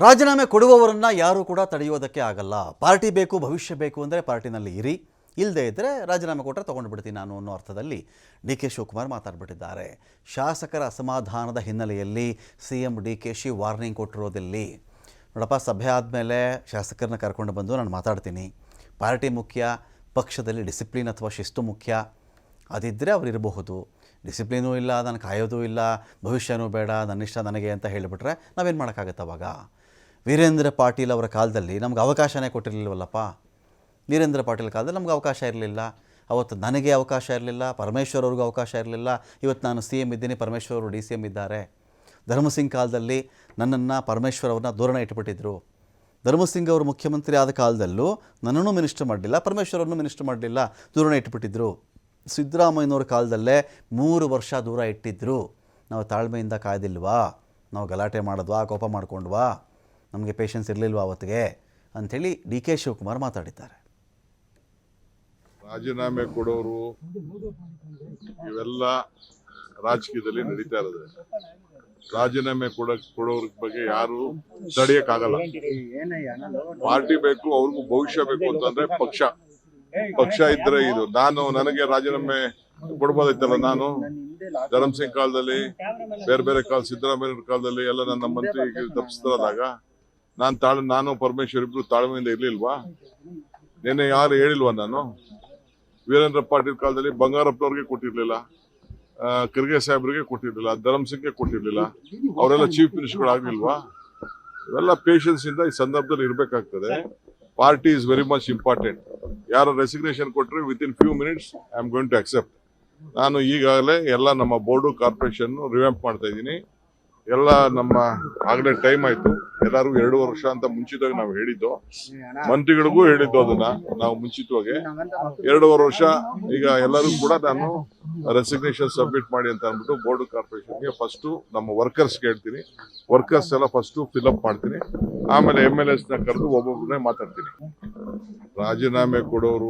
ರಾಜೀನಾಮೆ ಕೊಡುವವರನ್ನ ಯಾರೂ ಕೂಡ ತಡೆಯೋದಕ್ಕೆ ಆಗಲ್ಲ. ಪಾರ್ಟಿ ಬೇಕು, ಭವಿಷ್ಯ ಬೇಕು ಅಂದರೆ ಪಾರ್ಟಿನಲ್ಲಿ ಇರಿ, ಇಲ್ಲದೇ ಇದ್ದರೆ ರಾಜೀನಾಮೆ ಕೊಟ್ಟರೆ ತೊಗೊಂಡು ಬಿಡ್ತೀನಿ ನಾನು ಅನ್ನೋ ಅರ್ಥದಲ್ಲಿ ಡಿ.ಕೆ. ಶಿವಕುಮಾರ್ ಮಾತಾಡ್ಬಿಟ್ಟಿದ್ದಾರೆ. ಶಾಸಕರ ಅಸಮಾಧಾನದ ಹಿನ್ನೆಲೆಯಲ್ಲಿ CM DKಶಿ ವಾರ್ನಿಂಗ್ ಕೊಟ್ಟಿರೋದಿಲ್ಲಿ. ನೋಡಪ್ಪ, ಸಭೆ ಆದಮೇಲೆ ಶಾಸಕರನ್ನ ಕರ್ಕೊಂಡು ಬಂದು ನಾನು ಮಾತಾಡ್ತೀನಿ. ಪಾರ್ಟಿ ಮುಖ್ಯ, ಪಕ್ಷದಲ್ಲಿ ಡಿಸಿಪ್ಲಿನ್ ಅಥವಾ ಶಿಸ್ತು ಮುಖ್ಯ. ಅದಿದ್ದರೆ ಅವ್ರು ಇರಬಹುದು. ಡಿಸಿಪ್ಲಿನೂ ಇಲ್ಲ, ನಾನು ಕಾಯೋದೂ ಇಲ್ಲ, ಭವಿಷ್ಯನೂ ಬೇಡ, ನನ್ನಿಷ್ಟ ನನಗೆ ಅಂತ ಹೇಳಿಬಿಟ್ರೆ ನಾವೇನು ಮಾಡೋಕ್ಕಾಗತ್ತೆ ಅವಾಗ? ವೀರೇಂದ್ರ ಪಾಟೀಲ್ ಅವರ ಕಾಲದಲ್ಲಿ ನಮ್ಗೆ ಅವಕಾಶನೇ ಕೊಟ್ಟಿರಲಿಲ್ವಲ್ಲಪ್ಪ. ವೀರೇಂದ್ರ ಪಾಟೀಲ್ ಕಾಲದಲ್ಲಿ ನಮ್ಗೆ ಅವಕಾಶ ಇರಲಿಲ್ಲ. ಅವತ್ತು ನನಗೆ ಅವಕಾಶ ಇರಲಿಲ್ಲ, ಪರಮೇಶ್ವರ್ ಅವ್ರಿಗೂ ಅವಕಾಶ ಇರಲಿಲ್ಲ. ಇವತ್ತು ನಾನು CM ಇದ್ದೀನಿ, ಪರಮೇಶ್ವರ್ ಅವರು DCM ಇದ್ದಾರೆ. ಧರ್ಮಸಿಂಗ್ ಕಾಲದಲ್ಲಿ ನನ್ನನ್ನು ಪರಮೇಶ್ವರ್ ಅವ್ರನ್ನ ದೂರನೇ ಇಟ್ಬಿಟ್ಟಿದ್ರು. ಧರ್ಮಸಿಂಗ್ ಅವರು ಮುಖ್ಯಮಂತ್ರಿ ಆದ ಕಾಲದಲ್ಲೂ ನನ್ನನ್ನು ಮಿನಿಸ್ಟರ್ ಮಾಡಲಿಲ್ಲ, ಪರಮೇಶ್ವರ್ ಅವ್ರನ್ನೂ ಮಿನಿಸ್ಟರ್ ಮಾಡಲಿಲ್ಲ, ದೂರನೇ ಇಟ್ಬಿಟ್ಟಿದ್ರು. ಸಿದ್ದರಾಮಯ್ಯನವ್ರ ಕಾಲದಲ್ಲೇ 3 ವರ್ಷ ದೂರ ಇಟ್ಟಿದ್ದರು. ನಾವು ತಾಳ್ಮೆಯಿಂದ ಕಾಯ್ದಿಲ್ವಾ? ನಾವು ಗಲಾಟೆ ಮಾಡಿದ್ವಾ, ಕೋಪ ಮಾಡ್ಕೊಂಡ್ವಾ, ನಮಗೆ ಪೇಷನ್ಸ್ ಇರಲಿಲ್ವಾ ಅವತ್ತಿಗೆ ಅಂಥೇಳಿ ಡಿ.ಕೆ. ಶಿವಕುಮಾರ್ ಮಾತಾಡಿದ್ದಾರೆ. ರಾಜೀನಾಮೆ ಕೊಡೋರು ಇವೆಲ್ಲ ರಾಜಕೀಯದಲ್ಲಿ ನಡೀತಾ ಇರೋದು. ರಾಜೀನಾಮೆ ಕೊಡೋರ ಬಗ್ಗೆ ಯಾರು ತಡೆಯಕ್ಕಾಗಲ್ಲ. ಪಾರ್ಟಿ ಬೇಕು, ಅವ್ರಿಗೂ ಭವಿಷ್ಯ ಬೇಕು ಅಂತಂದ್ರೆ ಪಕ್ಷ ಇದ್ರೆ ಇದು. ನನಗೆ ರಾಜೀನಾಮೆ ಕೊಡ್ಬೋದೈತಲ್ಲ. ನಾನು ಧರ್ಮಸಿಂಗ್ ಕಾಲದಲ್ಲಿ, ಬೇರೆ ಕಾಲ ಸಿದ್ದರಾಮಯ್ಯ ಕಾಲದಲ್ಲಿ ಎಲ್ಲ ನನ್ನ ಮಂತ್ರಿಗೆ ತಪ್ಪಿಸ್ತಾರಾದಾಗ ನಾನು ಪರಮೇಶ್ವರ್ ಇಬ್ರು ತಾಳ್ಮೆಯಿಂದ ಇರ್ಲಿಲ್ವಾ? ನಿನ್ನೆ ಯಾರು ಹೇಳಿಲ್ವಾ? ನಾನು ವೀರೇಂದ್ರ ಪಾಟೀಲ್ ಕಾಲದಲ್ಲಿ ಬಂಗಾರಪ್ಪನವ್ರಿಗೆ ಕೊಟ್ಟಿರ್ಲಿಲ್ಲ, ಖರ್ಗೆ ಸಾಹೇಬ್ರಿಗೆ ಕೊಟ್ಟಿರ್ಲಿಲ್ಲ, ಧರ್ಮಸಿಂಗ್ಗೆ ಕೊಟ್ಟಿರ್ಲಿಲ್ಲ. ಅವರೆಲ್ಲ ಚೀಫ್ ಮಿನಿಸ್ಟರ್ಗಳಾಗ್ಲಿಲ್ವಾ? ಇವೆಲ್ಲ ಪೇಷನ್ಸ್ ಇಂದ ಈ ಸಂದರ್ಭದಲ್ಲಿ ಇರ್ಬೇಕಾಗ್ತದೆ. Party is very much important. ಯಾರು ರೆಸಿಗ್ನೇಷನ್ ಕೊಟ್ಟರೆ within few minutes I am going to accept. ನಾನು ಈಗಾಗಲೇ ಎಲ್ಲ ನಮ್ಮ ಬೋರ್ಡು ಕಾರ್ಪೊರೇಷನ್ ರಿವ್ಯಾಂಪ್ ಮಾಡ್ತಾ ಇದ್ದೀನಿ. ಎಲ್ಲ ನಮ್ಮ ಆಗಲೇ ಟೈಮ್ ಆಯ್ತು. ಎಲ್ಲರೂ 2 ವರ್ಷ ಅಂತ ಮುಂಚಿತವಾಗಿ ನಾವು ಹೇಳಿದ್ದು, ಮಂತ್ರಿಗಳಿಗೂ ಹೇಳಿದ್ದು ಅದನ್ನ ನಾವು ಮುಂಚಿತವಾಗಿ 2.5 ವರ್ಷ. ಈಗ ಎಲ್ಲರೂ ಕೂಡ ನಾನು ರೆಸಿಗ್ನೇಷನ್ ಸಬ್ಮಿಟ್ ಮಾಡಿ ಅಂತ ಅಂದ್ಬಿಟ್ಟು ಬೋರ್ಡ್ ಕಾರ್ಪೊರೇಷನ್ಗೆ ಫಸ್ಟ್ ನಮ್ಮ ವರ್ಕರ್ಸ್ಗೆ ಹೇಳ್ತೀನಿ. ವರ್ಕರ್ಸ್ ಎಲ್ಲ ಫಸ್ಟ್ ಫಿಲ್ಅಪ್ ಮಾಡ್ತೀನಿ, ಆಮೇಲೆ MLAs ನ ಕರೆದು ಒಬ್ಬೊಬ್ಬರನ್ನೇ ಮಾತಾಡ್ತೀನಿ. ರಾಜೀನಾಮೆ ಕೊಡೋರು